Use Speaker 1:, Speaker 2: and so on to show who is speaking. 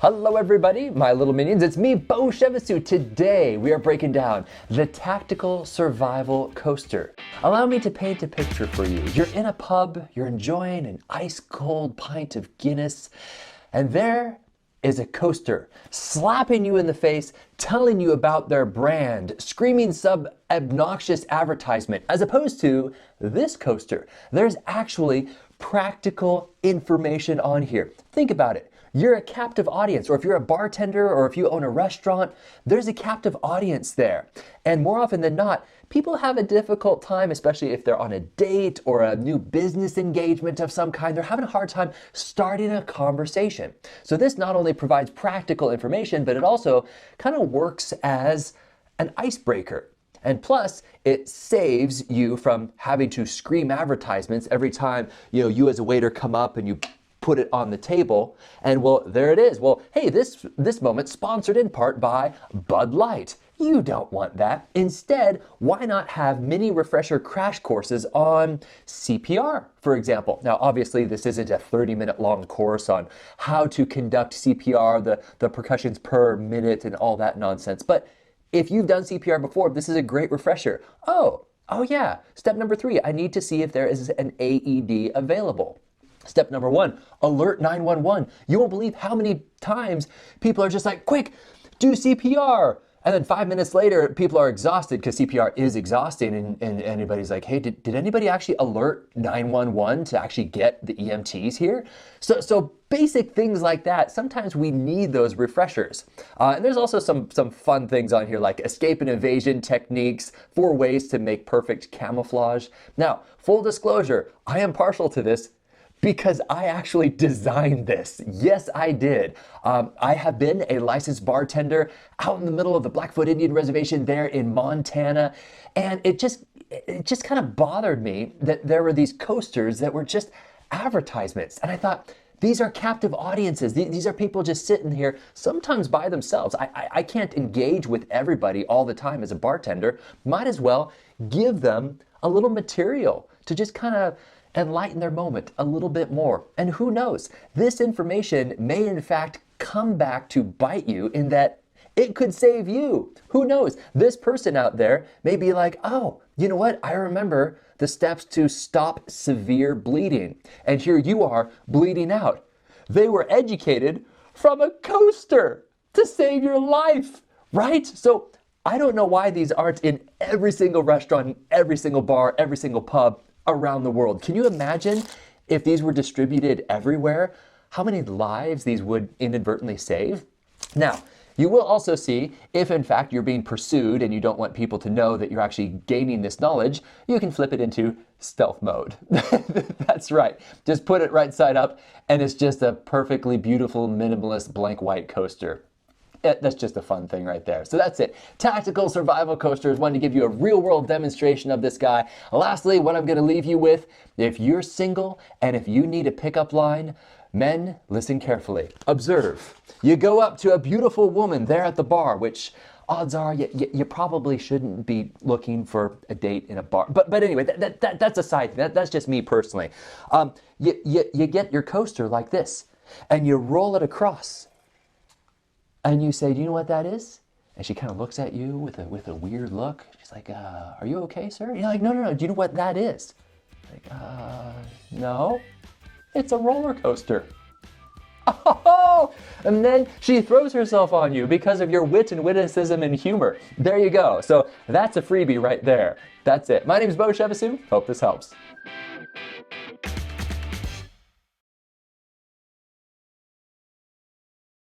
Speaker 1: Hello everybody, my little minions, it's me, Beau. Today we are breaking down the Tactical Survival Coaster. Allow me to paint a picture for you. You're in a pub, you're enjoying an ice-cold pint of Guinness, and there is a coaster slapping you in the face, telling you about their brand, screaming obnoxious advertisement, as opposed to this coaster. There's actually practical information on here. Think about it. You're a captive audience, or if you're a bartender, or if you own a restaurant, there's a captive audience there. And more often than not, people have a difficult time, especially if they're on a date or a new business engagement of some kind. They're having a hard time starting a conversation. So this not only provides practical information, but it also kind of works as an icebreaker. And plus, it saves you from having to scream advertisements every time you as a waiter come up and you put it on the table, and well, there it is. Well, hey, this moment sponsored in part by Bud Light. You don't want that. Instead, why not have mini refresher crash courses on CPR, for example? Now, obviously, this isn't a 30-minute long course on how to conduct CPR, the percussions per minute and all that nonsense. But if you've done CPR before, this is a great refresher. Oh yeah. Step number 3, I need to see if there is an AED available. Step number 1, alert 911. You won't believe how many times people are just like, quick, do CPR. And then 5 minutes later, people are exhausted because CPR is exhausting. And anybody's like, hey, did anybody actually alert 911 to actually get the EMTs here? So basic things like that, sometimes we need those refreshers. And there's also some fun things on here like escape and evasion techniques, 4 ways to make perfect camouflage. Now, full disclosure, I am partial to this because I actually designed this. Yes, I did. I have been a licensed bartender out in the middle of the Blackfoot Indian Reservation there in Montana. And it just kind of bothered me that there were these coasters that were just advertisements. And I thought, these are captive audiences. These are people just sitting here, sometimes by themselves. I can't engage with everybody all the time as a bartender. Might as well give them a little material to just kind of enlighten their moment a little bit more. And who knows, this information may in fact come back to bite you in that it could save you. Who knows? This person out there may be like, oh, you know what? I remember the steps to stop severe bleeding. And here you are bleeding out. They were educated from a coaster to save your life, right? So I don't know why these aren't in every single restaurant, every single bar, every single pub around the world. Can you imagine if these were distributed everywhere, how many lives these would inadvertently save? Now, you will also see if in fact you're being pursued and you don't want people to know that you're actually gaining this knowledge, you can flip it into stealth mode. That's right. Just put it right side up and it's just a perfectly beautiful minimalist blank white coaster. That's just a fun thing right there. So that's it. Tactical Survival Coasters. Wanted to give you a real-world demonstration of this guy. Lastly, what I'm going to leave you with, if you're single and if you need a pickup line, men, listen carefully. Observe. You go up to a beautiful woman there at the bar, which odds are you probably shouldn't be looking for a date in a bar. But anyway, that's a side thing. That's just me personally. You get your coaster like this, and you roll it across. And you say, do you know what that is? And she kind of looks at you with a weird look. She's like, are you okay, sir? And you're like, no. Do you know what that is? Like, no. It's a roller coaster. Oh! And then she throws herself on you because of your wit and witticism and humor. There you go. So that's a freebie right there. That's it. My name is Beau. Hope this helps.